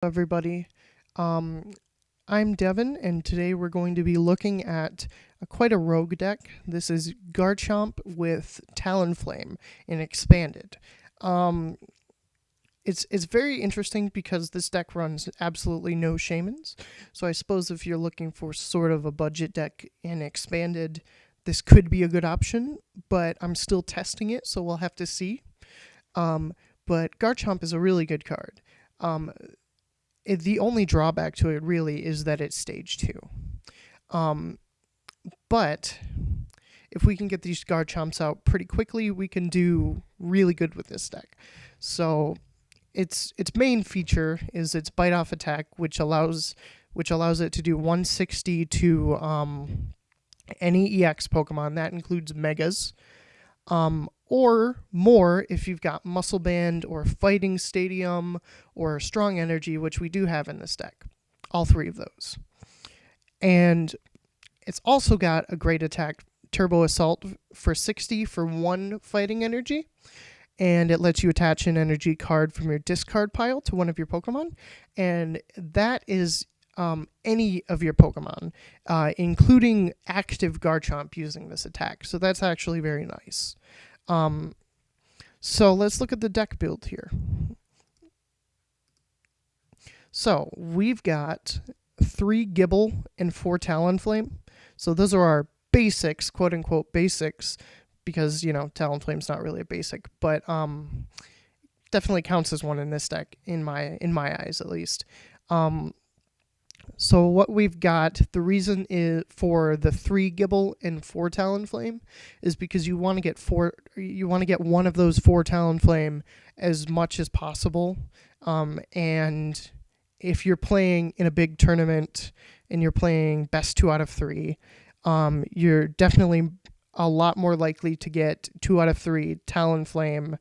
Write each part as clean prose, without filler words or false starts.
Everybody. Um, I'm Devin, and today we're going to be looking at quite a rogue deck. This is Garchomp with Talonflame and Expanded. Um, it's very interesting because this deck runs absolutely no shaymins. So I suppose if you're looking for sort of a budget deck in Expanded, this could be a good option. But I'm still testing it, so we'll have to see. Um, but Garchomp is a really good card. Um, the only drawback to it really is that it's stage 2. Um, but if we can get these Garchomps out pretty quickly, we can do really good with this deck. So its main feature is its bite off attack, which allows it to do 160 to any EX Pokemon. That includes Megas. Or more if you've got Muscle Band or Fighting Stadium or Strong Energy, which we do have in this deck. All three of those. And it's also got a great attack, Turbo Assault for 60 for 1 Fighting Energy. And it lets you attach an energy card from your discard pile to one of your Pokemon. And that is any of your Pokemon, including active Garchomp using this attack. So that's actually very nice. So let's look at the deck build here. So we've got 3 Gibble and 4 Talonflame. So those are our basics, quote unquote basics, because Talonflame's not really a basic, but definitely counts as one in this deck in my eyes at least. So what we've got, the reason is for the 3 Gibble and 4 Talonflame is because you want to get one of those 4 Talonflame as much as possible. And if you're playing in a big tournament and you're playing best 2 out of 3, you're definitely a lot more likely to get 2 out of 3 Talonflame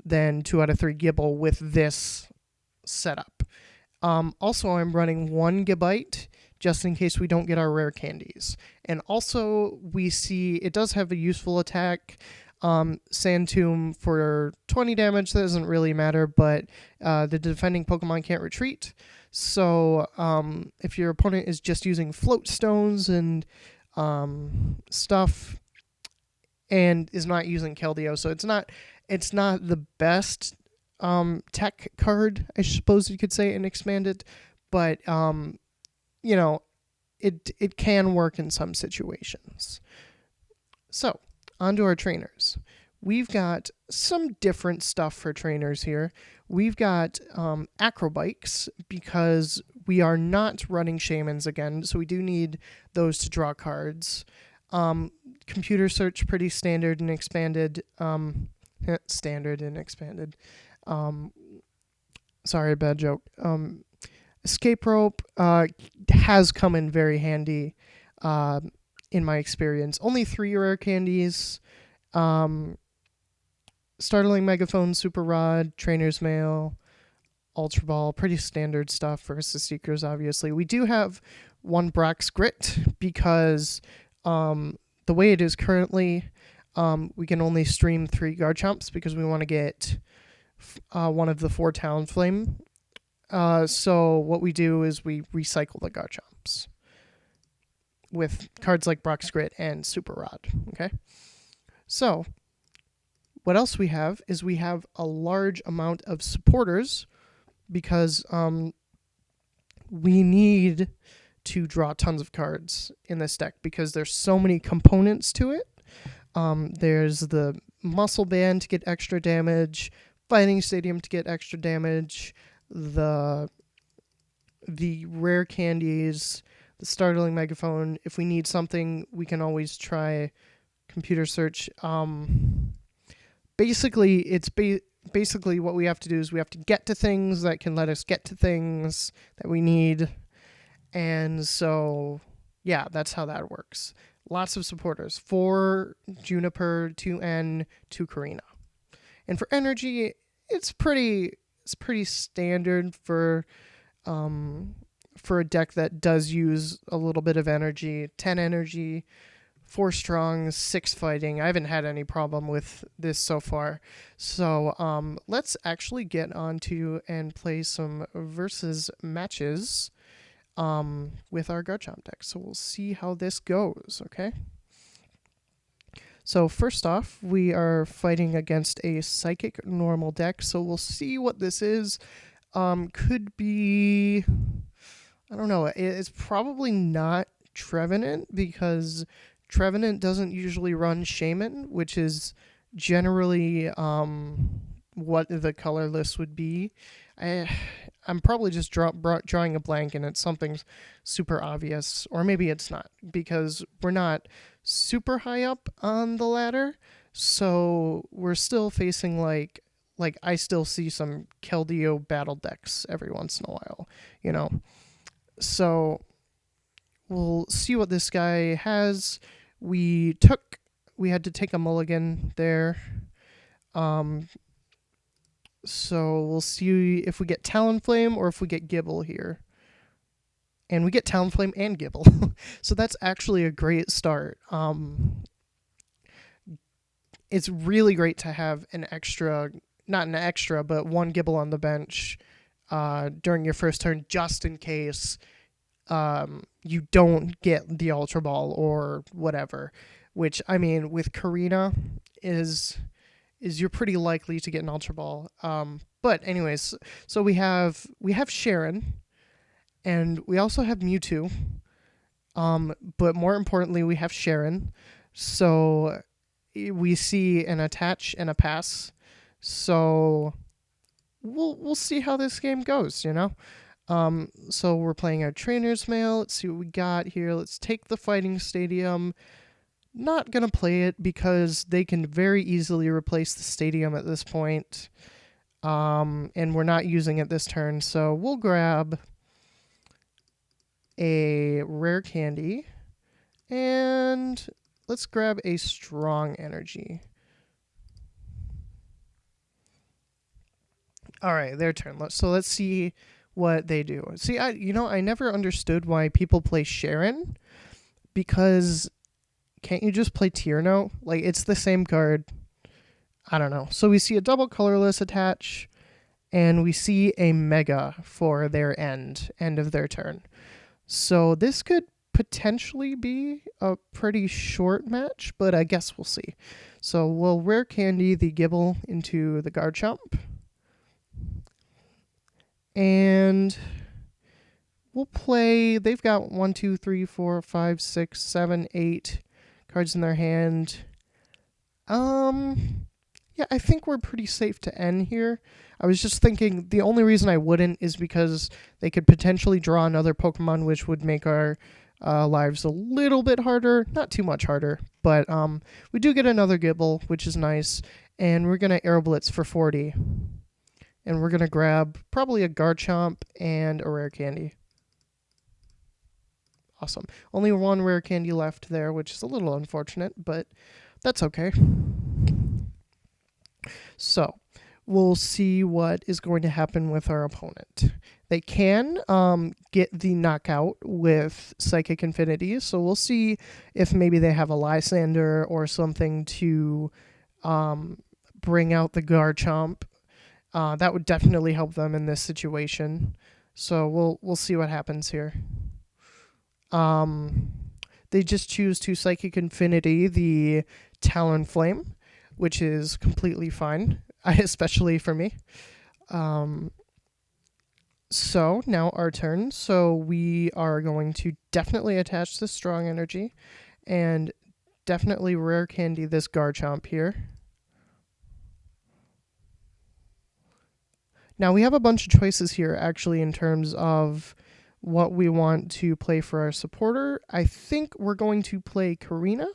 than 2 out of 3 Gibble with this setup. Also, I'm running 1 Gabite just in case we don't get our rare candies. And also, we see it does have a useful attack. Sand Tomb for 20 damage. That doesn't really matter, but the defending Pokemon can't retreat. So if your opponent is just using float stones and stuff and is not using Keldeo, so it's not the best tech card, I suppose you could say, in Expanded, but it can work in some situations. So onto our trainers. We've got some different stuff for trainers here. We've got Acrobikes because we are not running Shaymins again, so we do need those to draw cards. Computer search, pretty standard and expanded. Standard and expanded. Sorry, bad joke. Escape rope has come in very handy in my experience. Only 3 rare candies. Startling Megaphone, Super Rod, Trainer's Mail, Ultra Ball, pretty standard stuff for Seekers, obviously. We do have 1 Brock's Grit because the way it is currently, we can only stream 3 Garchomps because we want to get one of the 4 Talonflame. So what we do is we recycle the Garchomps with cards like Brock's Grit and Super Rod. Okay, so what else we have is we have a large amount of supporters because we need to draw tons of cards in this deck because there's so many components to it. There's the Muscle Band to get extra damage, Fighting Stadium to get extra damage, the rare candies, the Startling Megaphone. If we need something, we can always try computer search. Basically, it's basically what we have to do is we have to get to things that can let us get to things that we need. And so, yeah, that's how that works. Lots of supporters. 4 Juniper, 2 N, 2 Karina. And for energy, it's pretty standard for a deck that does use a little bit of energy. 10 energy, 4 strong, 6 fighting. I haven't had any problem with this so far. So let's actually get onto and play some versus matches with our Garchomp deck. So we'll see how this goes, okay? So first off, we are fighting against a Psychic normal deck, so we'll see what this is. Could be... I don't know. It's probably not Trevenant because Trevenant doesn't usually run shaymin, which is generally what the colorless would be. I'm probably just drawing a blank and it's something super obvious, or maybe it's not because we're not super high up on the ladder, so we're still facing like I still see some Keldeo battle decks every once in a while, you know. So we'll see what this guy has. We had to take a mulligan there. So we'll see if we get Talonflame or if we get Gibble here. And we get Talonflame and Gibble. So that's actually a great start. It's really great to have an extra, not an extra, but 1 Gibble on the bench during your first turn, just in case you don't get the Ultra Ball or whatever. Which, I mean, with Karina is you're pretty likely to get an Ultra Ball. But anyways, so we have Cheren, and we also have Mewtwo. But more importantly, we have Cheren. So we see an attach and a pass. So we'll see how this game goes, you know? So we're playing our Trainer's Mail. Let's see what we got here. Let's take the Fighting Stadium. Not going to play it because they can very easily replace the stadium at this point. And we're not using it this turn. So we'll grab a Rare Candy. And let's grab a Strong Energy. All right, their turn. Let's see what they do. See, I never understood why people play Cheren, because can't you just play Tierno? Like, it's the same card. I don't know. So we see a double colorless attach, and we see a Mega for their end of their turn. So this could potentially be a pretty short match, but I guess we'll see. So we'll Rare Candy the Gibble into the Garchomp. And we'll play, they've got 1, 2, 3, 4, 5, 6, 7, 8 cards in their hand. Yeah, I think we're pretty safe to end here. I was just thinking the only reason I wouldn't is because they could potentially draw another Pokemon, which would make our lives a little bit harder. Not too much harder, but we do get another Gibble, which is nice. And we're going to Air Blitz for 40. And we're going to grab probably a Garchomp and a Rare Candy. Awesome. Only 1 Rare Candy left there, which is a little unfortunate, but that's okay. So we'll see what is going to happen with our opponent. They can get the knockout with Psychic Infinity, so we'll see if maybe they have a Lysander or something to bring out the Garchomp. That would definitely help them in this situation. So we'll see what happens here. They just choose to Psychic Infinity the Talonflame, which is completely fine, especially for me. So now our turn. So we are going to definitely attach the Strong Energy and definitely Rare Candy this Garchomp here. Now we have a bunch of choices here actually in terms of what we want to play for our supporter. I think we're going to play Karina,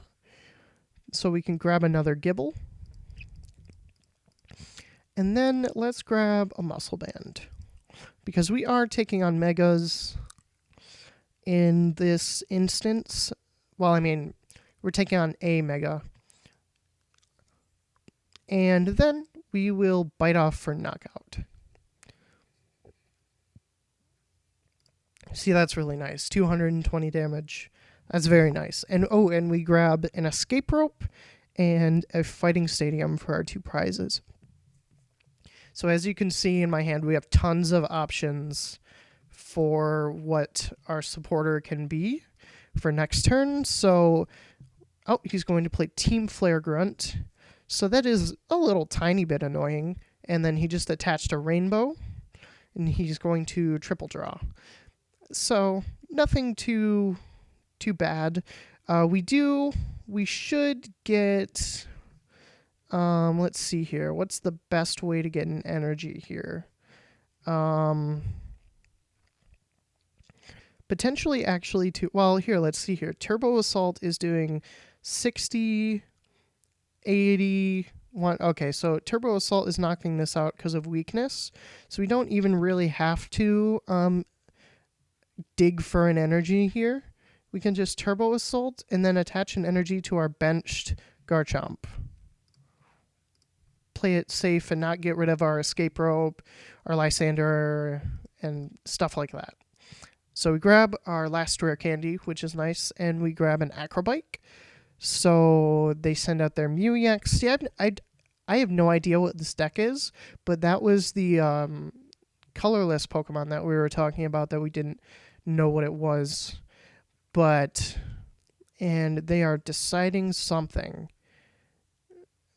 so we can grab another Gibble. And then let's grab a Muscle Band, because we are taking on Megas in this instance. Well, I mean, we're taking on a Mega. And then we will Bite Off for Knockout. See, that's really nice. 220 damage. That's very nice. And oh, and we grab an escape rope and a fighting stadium for our 2 prizes. So as you can see in my hand, we have tons of options for what our supporter can be for next turn. So, oh, he's going to play Team Flare Grunt. So that is a little tiny bit annoying. And then he just attached a rainbow, and he's going to triple draw. So nothing too bad. We should get, let's see here. What's the best way to get an energy here? Potentially actually well, here, let's see here. Turbo Assault is doing 60, 80, okay, so Turbo Assault is knocking this out because of weakness. So we don't even really have to dig for an energy here. We can just Turbo Assault and then attach an energy to our benched Garchomp. Play it safe and not get rid of our escape rope, our Lysander, and stuff like that. So we grab our last rare candy, which is nice, and we grab an Acrobike. So they send out their Mew-EX. Yeah, I have no idea what this deck is, but that was the colorless Pokemon that we were talking about that we didn't know what it was. And they are deciding something.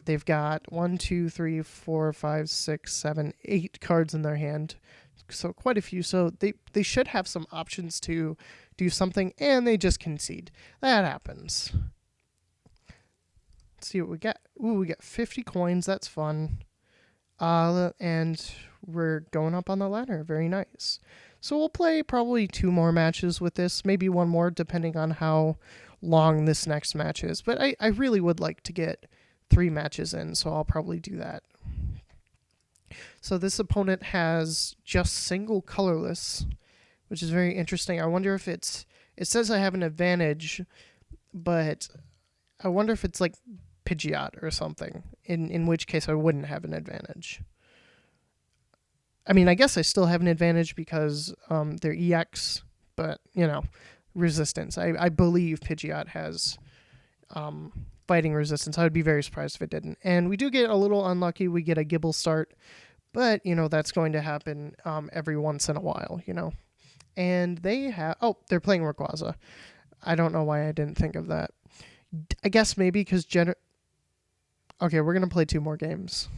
They've got 1, 2, 3, 4, 5, 6, 7, 8 cards in their hand. So quite a few. So they should have some options to do something, and they just concede. That happens. Let's see what we get. Ooh, we get 50 coins. That's fun. And we're going up on the ladder. Very nice. So we'll play probably 2 more matches with this, maybe 1 more, depending on how long this next match is. But I really would like to get 3 matches in, so I'll probably do that. So this opponent has just single colorless, which is very interesting. I wonder if it says I have an advantage, but I wonder if it's like Pidgeot or something, in which case I wouldn't have an advantage. I mean, I guess I still have an advantage because they're EX, but, resistance. I believe Pidgeot has fighting resistance. I would be very surprised if it didn't. And we do get a little unlucky. We get a Gibble start, but, that's going to happen every once in a while, And they're playing Rayquaza. I don't know why I didn't think of that. I guess maybe because Okay, we're going to play 2 more games.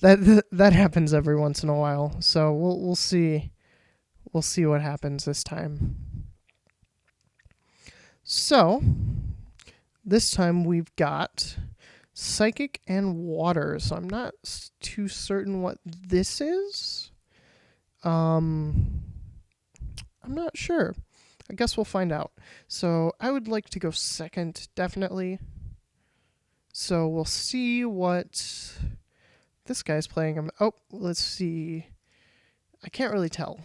that happens every once in a while. So we'll see. We'll see what happens this time. So this time we've got Psychic and Water. So I'm not too certain what this is. I'm not sure. I guess we'll find out. So I would like to go second, definitely. So we'll see what this guy's playing. Oh, let's see. I can't really tell.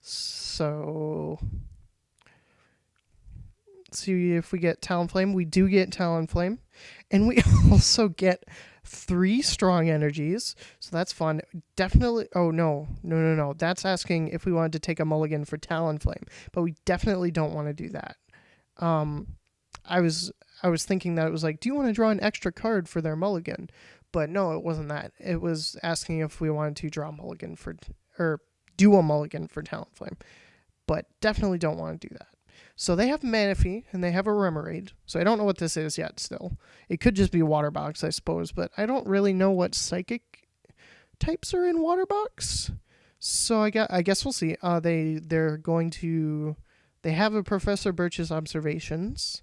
So let's see if we get Talonflame. We do get Talonflame. And we also get 3 strong energies. So that's fun. Definitely. Oh, no. That's asking if we wanted to take a mulligan for Talonflame. But we definitely don't want to do that. I was thinking that it was like, do you want to draw an extra card for their mulligan? But no, it wasn't that. It was asking if we wanted to draw a mulligan or do a mulligan for Talonflame. But definitely don't want to do that. So they have Manaphy, and they have a Remoraid. So I don't know what this is yet still. It could just be Water Box, I suppose. But I don't really know what Psychic types are in Water Box. So I guess we'll see. They have a Professor Birch's Observations.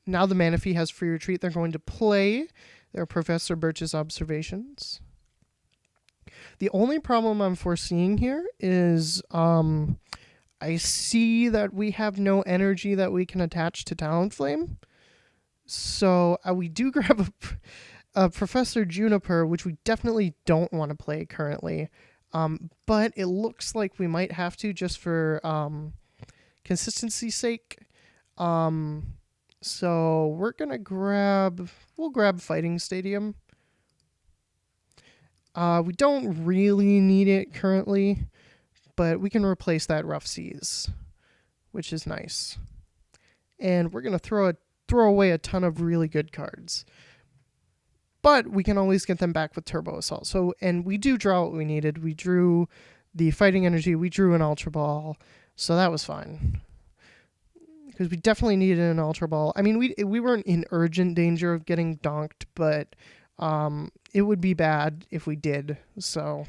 Now the Manaphy has Free Retreat. They're going to play their Professor Birch's Observations. The only problem I'm foreseeing here is I see that we have no energy that we can attach to Talonflame. So we do grab a Professor Juniper, which we definitely don't want to play currently. But it looks like we might have to just for consistency's sake. So we'll grab Fighting Stadium. We don't really need it currently, but we can replace that Rough Seas, which is nice. And we're going to throw away a ton of really good cards. But we can always get them back with Turbo Assault. So, and we do draw what we needed. We drew the Fighting Energy. We drew an Ultra Ball. So that was fine. Because we definitely needed an Ultra Ball. I mean, we weren't in urgent danger of getting donked, but it would be bad if we did. So,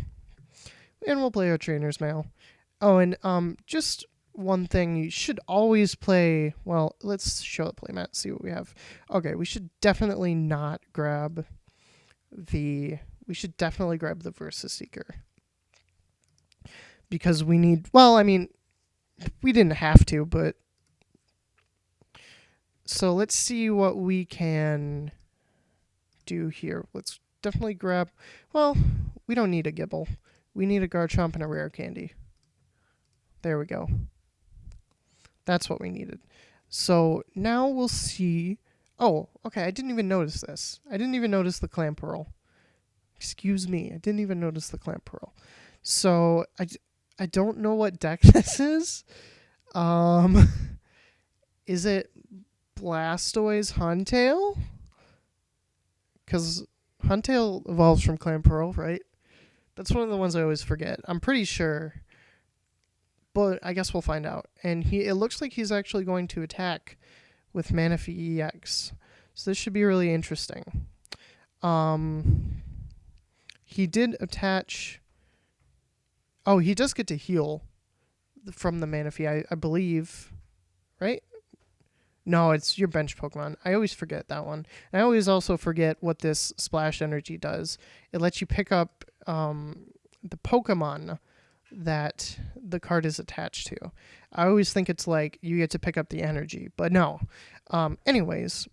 and we'll play our Trainer's Mail. Oh, and just one thing, you should always play. Well, let's show the playmat, see what we have. Okay, we should definitely not grab the. We should definitely grab the Versus Seeker because we need. Well, I mean, we didn't have to, but. So let's see what we can do here. Let's definitely grab. Well, we don't need a Gibble. We need a Garchomp and a Rare Candy. There we go. That's what we needed. So now we'll see. Oh, okay. I didn't even notice this. I didn't even notice the Clam Pearl. Excuse me. I didn't even notice the Clam Pearl. So I don't know what deck this is. Is it Blastoise Huntail? Because Huntail evolves from Clam Pearl, right? That's one of the ones I always forget. I'm pretty sure. But I guess we'll find out. And it looks like he's actually going to attack with Manaphy EX. So this should be really interesting. He did attach. Oh, he does get to heal from the Manaphy, I believe. Right? No, it's your bench Pokemon. I always forget that one. And I always also forget what this Splash Energy does. It lets you pick up the Pokemon that the card is attached to. I always think it's like you get to pick up the energy, but no. Anyways,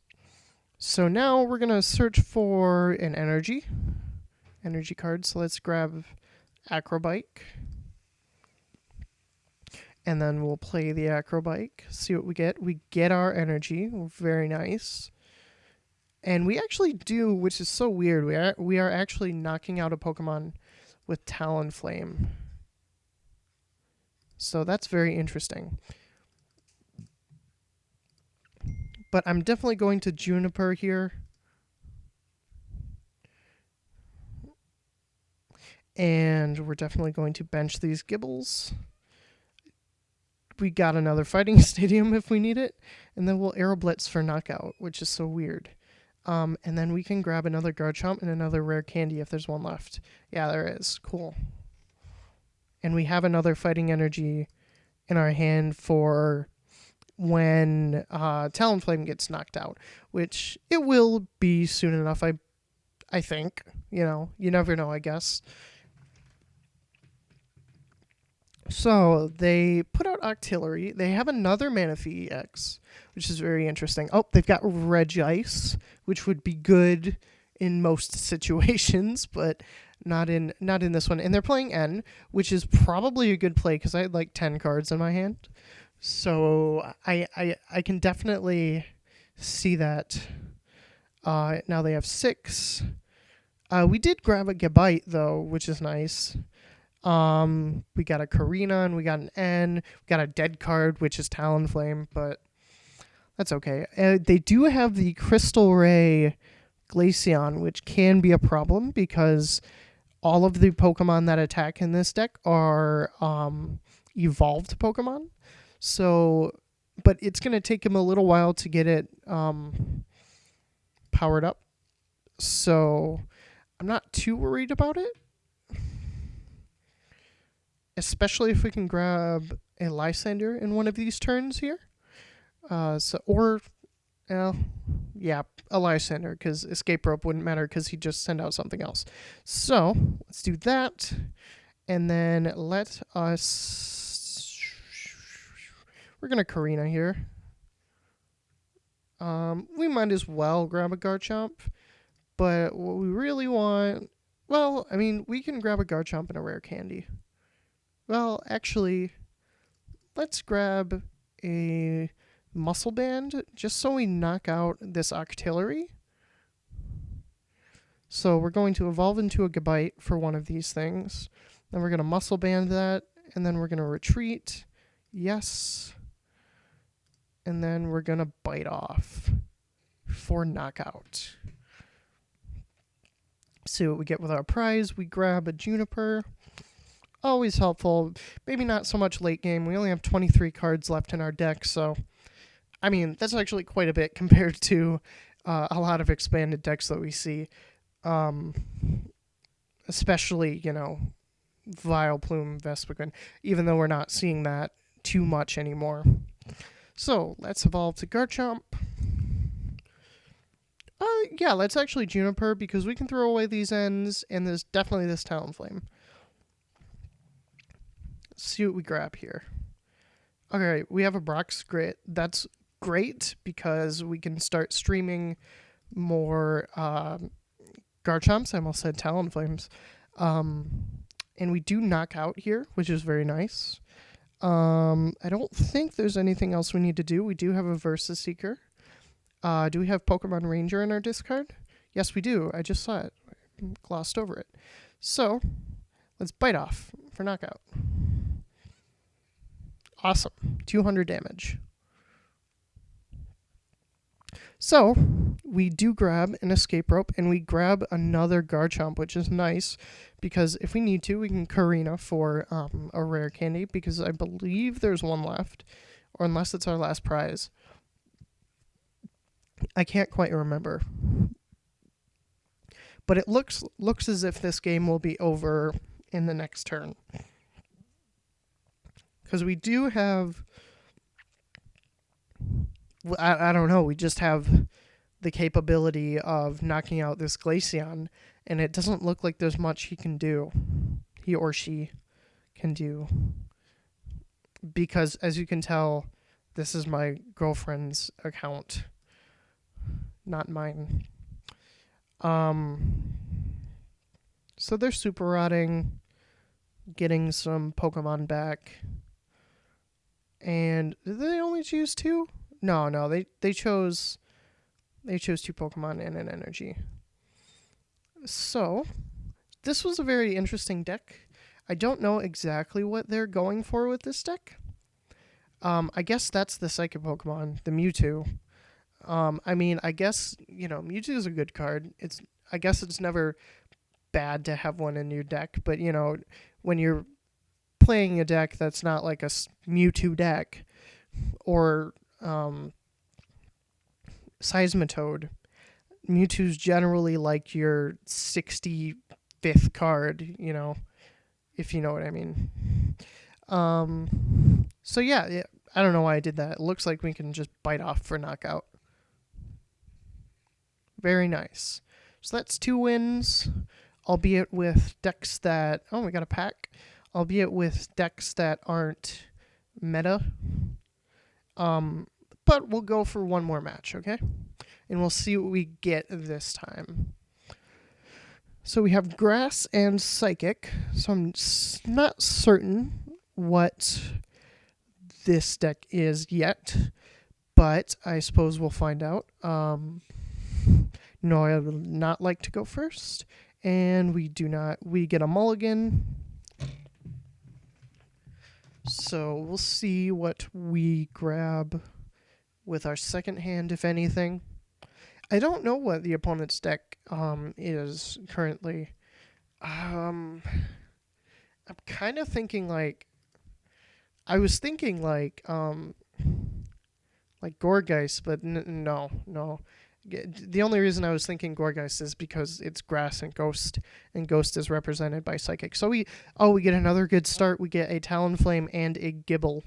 so now we're going to search for an energy card. So let's grab Acrobike. And then we'll play the Acrobike, see what we get. We get our energy. Very nice. And we actually do, which is so weird, we are actually knocking out a Pokemon with Talonflame. So that's very interesting. But I'm definitely going to Juniper here. And we're definitely going to bench these Gibbles. We got another Fighting Stadium if we need it. And then we'll Aero Blitz for knockout, which is so weird. And then we can grab another Garchomp and another Rare Candy if there's one left. Yeah, there is. Cool. And we have another Fighting Energy in our hand for when Talonflame gets knocked out, which it will be soon enough, I think. You know, you never know, I guess. So they put out Octillery. They have another Manaphy EX, which is very interesting. Oh, they've got Regice, which would be good in most situations, but not in this one. And they're playing N, which is probably a good play because I had like 10 cards in my hand. So I can definitely see that. Now they have 6. We did grab a Gabite though, which is nice. We got a Karina and we got an N. We got a dead card, which is Talonflame, but that's okay. They do have the Crystal Ray Glaceon, which can be a problem because all of the Pokemon that attack in this deck are evolved Pokemon. So, but it's going to take him a little while to get it powered up. So, I'm not too worried about it. Especially if we can grab a Lysander in one of these turns here. Yeah, a Lysander, because Escape Rope wouldn't matter because he'd just send out something else. So, let's do that. And then let us... We're going to Karina here. We might as well grab a Garchomp. But what we really want... Well, I mean, we can grab a Garchomp and a Rare Candy. Well, actually, let's grab a Muscle Band just so we knock out this Octillery. So we're going to evolve into a Gabite for one of these things. Then we're going to muscle band that, and then we're going to retreat. Yes. And then we're going to bite off for knockout. See what we get with our prize. We grab a Juniper. Always helpful. Maybe not so much late game. We only have 23 cards left in our deck, so I mean, that's actually quite a bit compared to a lot of expanded decks that we see. Especially, Vileplume, Vespiquen, even though we're not seeing that too much anymore. So, let's evolve to Garchomp. Yeah, let's actually Juniper, because we can throw away these ends, and there's definitely this Talonflame. Let's see what we grab here. Okay, we have a Brock's Grit. That's great, because we can start streaming more Garchomps. I almost said Talonflames. And we do knock out here, which is very nice. I don't think there's anything else we need to do. We do have a Versus Seeker. Do we have Pokemon Ranger in our discard? Yes, we do. I just saw it. I glossed over it. So, let's bite off for knockout. Awesome. 200 damage. So, we do grab an Escape Rope, and we grab another Garchomp, which is nice, because if we need to, we can Karina for a rare candy, because I believe there's one left, or unless it's our last prize. I can't quite remember. But it looks as if this game will be over in the next turn. Because we do have... I don't know, we just have the capability of knocking out this Glaceon, and it doesn't look like there's much he can do. He or she can do. Because, as you can tell, this is my girlfriend's account, not mine. So they're super rotting, getting some Pokemon back. And did they only choose 2? No, they chose 2 Pokemon and an energy. So, this was a very interesting deck. I don't know exactly what they're going for with this deck. I guess that's the Psychic Pokemon, the Mewtwo. I guess, Mewtwo is a good card. I guess it's never bad to have one in your deck, but, when you're playing a deck that's not like a Mewtwo deck, or Seismitoad, Mewtwo's generally like your 65th card, if you know what I mean. So yeah, I don't know why I did that. It looks like we can just bite off for knockout. Very nice. So that's 2 wins, albeit with decks that... Oh, we got a pack. Albeit with decks that aren't meta. But we'll go for one more match, okay? And we'll see what we get this time. So we have Grass and Psychic. So I'm not certain what this deck is yet, but I suppose we'll find out. No, I would not like to go first. And we do not. We get a mulligan. So we'll see what we grab with our second hand, if anything. I don't know what the opponent's deck is currently. I'm kind of thinking I was thinking Gourgeist, but no. The only reason I was thinking Gourgeist is because it's Grass and Ghost is represented by Psychic. So we get another good start. We get a Talonflame and a Gibble.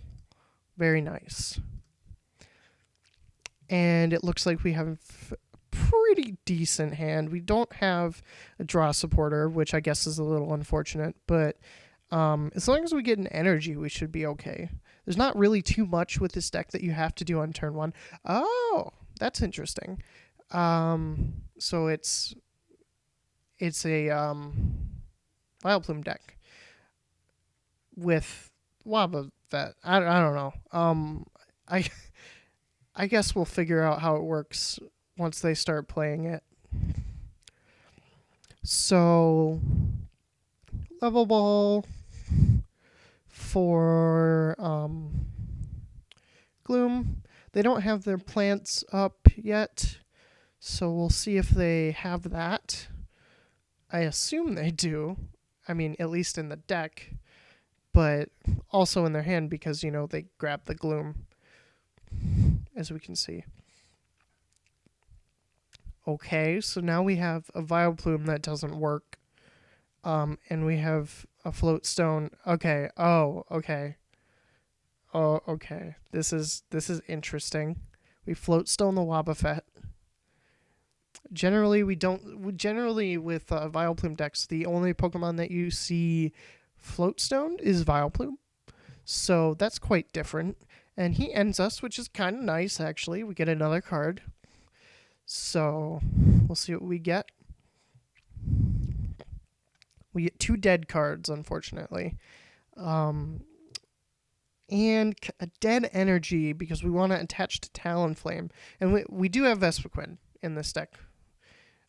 Very nice. And it looks like we have a pretty decent hand. We don't have a draw supporter, which I guess is a little unfortunate, but as long as we get an energy, we should be okay. There's not really too much with this deck that you have to do on turn 1. Oh, that's interesting. So it's a Vileplume deck with Waba Vet. I don't know. I guess we'll figure out how it works once they start playing it. So, level ball for Gloom. They don't have their plants up yet, so we'll see if they have that. I assume they do. I mean, at least in the deck, but also in their hand because, they grab the Gloom, as we can see. Okay, so now we have a Vileplume that doesn't work. And we have a float stone. Okay. Oh, okay. Oh, okay. This is interesting. We float stone the Wobbuffet. Generally, we don't. Generally, with Vileplume decks, the only Pokemon that you see float stone is Vileplume. So that's quite different. And he ends us, which is kind of nice, actually. We get another card. So we'll see what we get. We get 2 dead cards, unfortunately. And a dead energy because we want to attach to Talonflame. And we do have Vespiquen in this deck,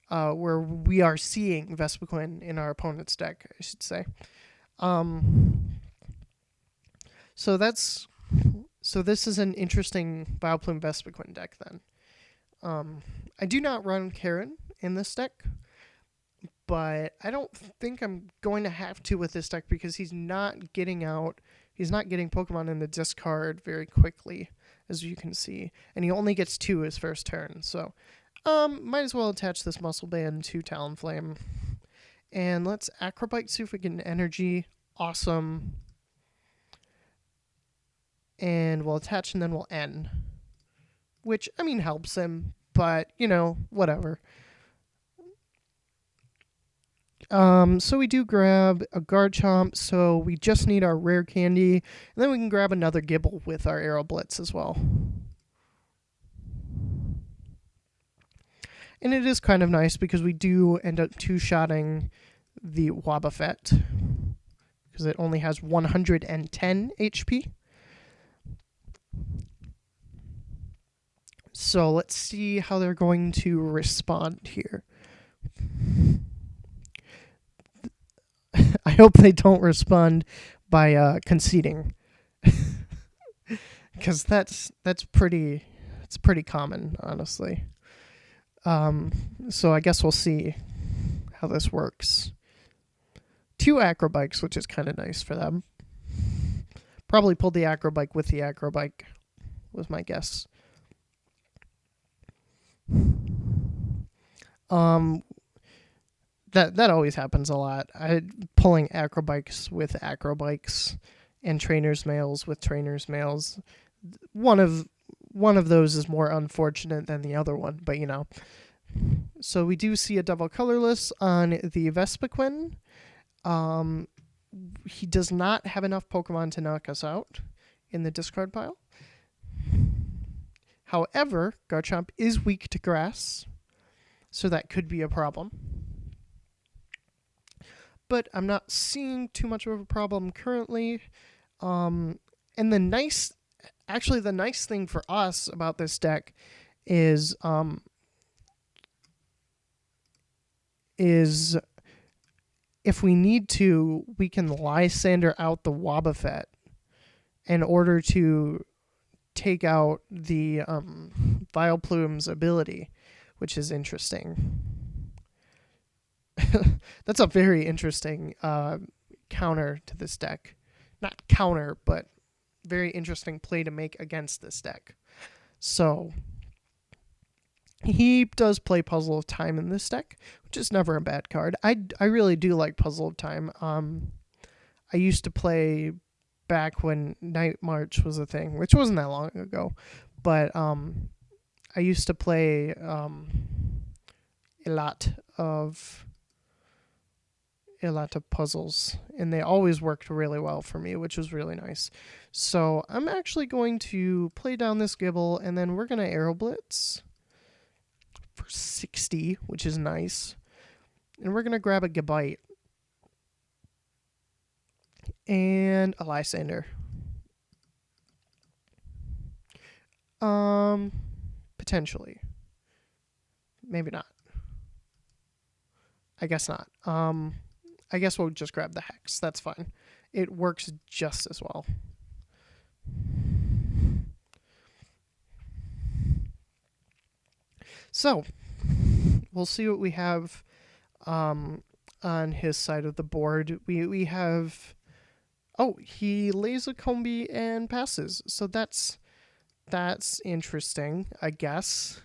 where we are seeing Vespiquen in our opponent's deck, I should say. So this is an interesting Vileplume Vespiquen deck then. I do not run Cheren in this deck, but I don't think I'm going to have to with this deck because he's not getting Pokemon in the discard very quickly, as you can see. And he only gets 2 his first turn. So might as well attach this Muscle Band to Talonflame. And let's Acrobite, see if we get an energy. Awesome. And we'll attach and then we'll end. Which, I mean, helps him. But, whatever. So we do grab a Garchomp, so we just need our rare candy, and then we can grab another Gibble with our Aero Blitz as well. And it is kind of nice because we do end up 2-shotting the Wobbuffet because it only has 110 HP. So let's see how they're going to respond here. I hope they don't respond by conceding, because that's pretty common, honestly. So I guess we'll see how this works. 2 Acrobikes, which is kind of nice for them. Probably pulled the Acrobike with the Acrobike, was my guess. That always happens a lot. Pulling Acrobikes with Acrobikes and Trainer's Mails with Trainer's Mails. One of those is more unfortunate than the other one, but So we do see a double colorless on the Vespiquen. He does not have enough Pokemon to knock us out in the discard pile. However, Garchomp is weak to grass, so that could be a problem. But I'm not seeing too much of a problem currently. And the nice thing for us about this deck is if we need to, we can Lysander out the Wobbuffet in order to take out the Vileplume's ability, which is interesting. That's a very interesting counter to this deck. Not counter, but very interesting play to make against this deck. So he does play Puzzle of Time in this deck, which is never a bad card. I really do like Puzzle of Time. I used to play back when Night March was a thing, which wasn't that long ago. But I used to play a lot of puzzles, and they always worked really well for me, which was really nice. So I'm actually going to play down this Gibble, and then we're going to Aero Blitz for 60, which is nice. And we're going to grab a Gabite and a Lysander. Potentially. Maybe not. I guess not. I guess we'll just grab the Hex. That's fine. It works just as well. So, we'll see what we have on his side of the board. We have... Oh, he lays a Combi and passes. So that's interesting, I guess.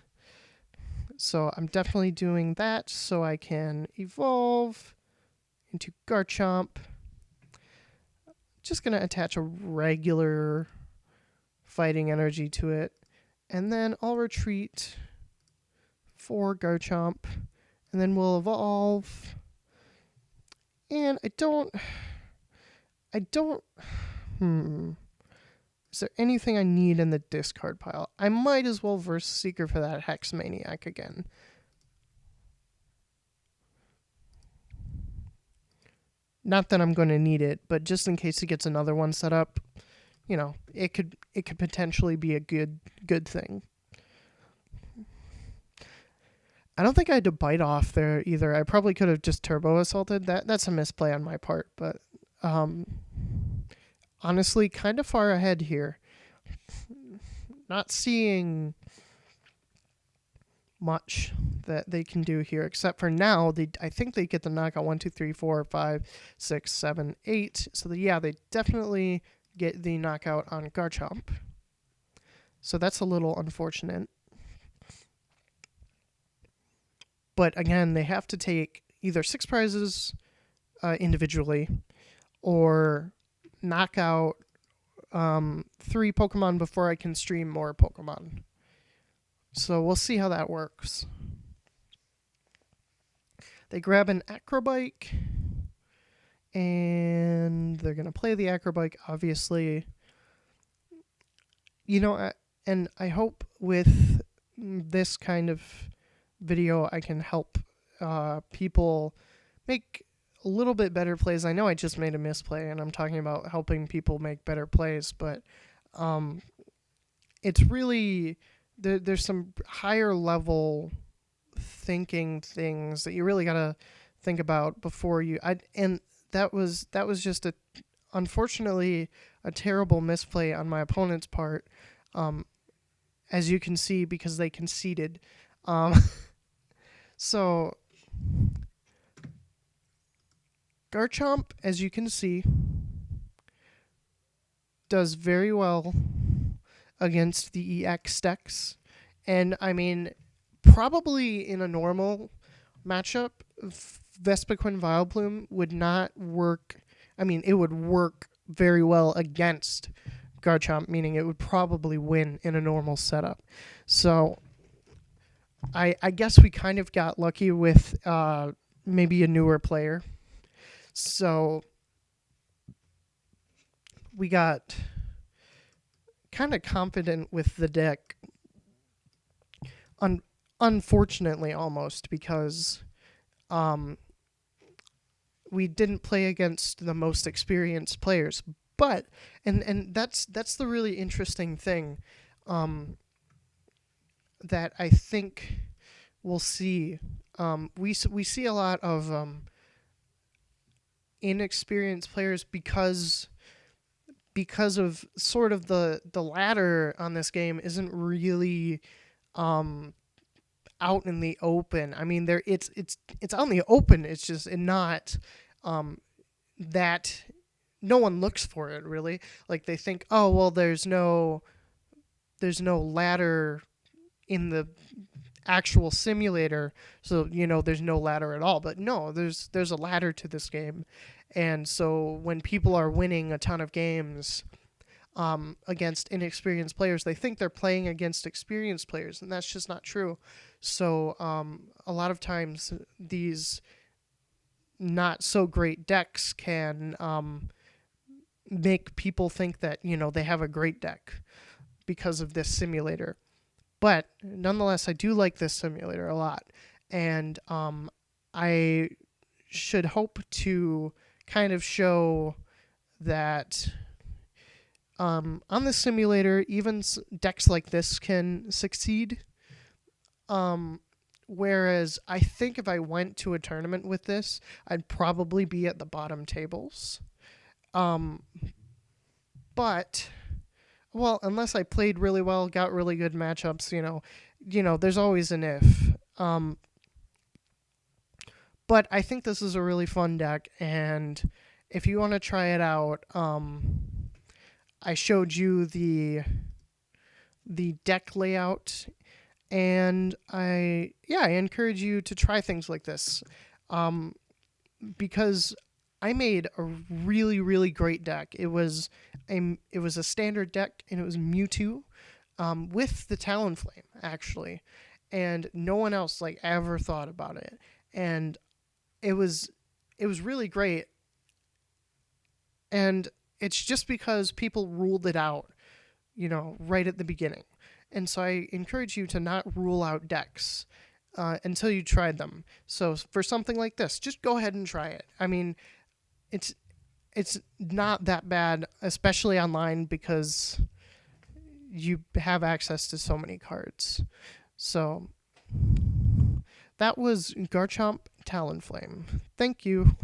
So I'm definitely doing that so I can evolve into Garchomp. Just going to attach a regular fighting energy to it. And then I'll retreat for Garchomp. And then we'll evolve. And I don't... Is there anything I need in the discard pile? I might as well Verse Seeker for that Hex Maniac again. Not that I'm going to need it, but just in case he gets another one set up, you know, it could potentially be a good thing. I don't think I had to bite off there either. I probably could have just Turbo Assaulted. That's a misplay on my part, but honestly, kind of far ahead here. Not seeing much that they can do here, except for now, I think they get the knockout 1, 2, 3, 4, 5, 6, 7, 8. So they definitely get the knockout on Garchomp. So that's a little unfortunate. But again, they have to take either 6 prizes individually or knock out 3 Pokemon before I can stream more Pokemon. So we'll see how that works. They grab an Acrobike, and they're going to play the Acrobike, obviously. You know, and I hope with this kind of video I can help people make a little bit better plays. I know I just made a misplay, and I'm talking about helping people make better plays, but it's really... There's some higher level thinking things that you really gotta think about before you. And that was just unfortunately a terrible misplay on my opponent's part, as you can see, because they conceded. So Garchomp, as you can see, does very well against the EX decks. And I mean, probably in a normal matchup, Vespiquen Vileplume would not work. I mean, it would work very well against Garchomp, meaning it would probably win in a normal setup. So I guess we kind of got lucky with maybe a newer player. So we got kind of confident with the deck, unfortunately almost, because we didn't play against the most experienced players. But and that's the really interesting thing that I think we'll see. We see a lot of inexperienced players because of sort of the ladder on this game isn't really out in the open. I mean, it's out in the open. It's just not that no one looks for it really. Like they think, oh well, there's no ladder in the actual simulator, so there's no ladder at all. But no, there's a ladder to this game. And so when people are winning a ton of games against inexperienced players, they think they're playing against experienced players, and that's just not true. So a lot of times these not so great decks can make people think that they have a great deck because of this simulator. But nonetheless, I do like this simulator a lot, and I should hope to kind of show that on the simulator, even decks like this can succeed Whereas I think if I went to a tournament with this, I'd probably be at the bottom tables. Um, but well, unless I played really well, got really good matchups, there's always an if. But I think this is a really fun deck, and if you want to try it out, I showed you the deck layout, and I encourage you to try things like this, because I made a really really great deck. It was a standard deck, and it was Mewtwo, with the Talonflame actually, and no one else like ever thought about it, and it was really great, and it's just because people ruled it out, right at the beginning. And so I encourage you to not rule out decks until you tried them. So for something like this, just go ahead and try it. I mean, it's not that bad, especially online, because you have access to so many cards. So that was Garchomp Talonflame. Thank you.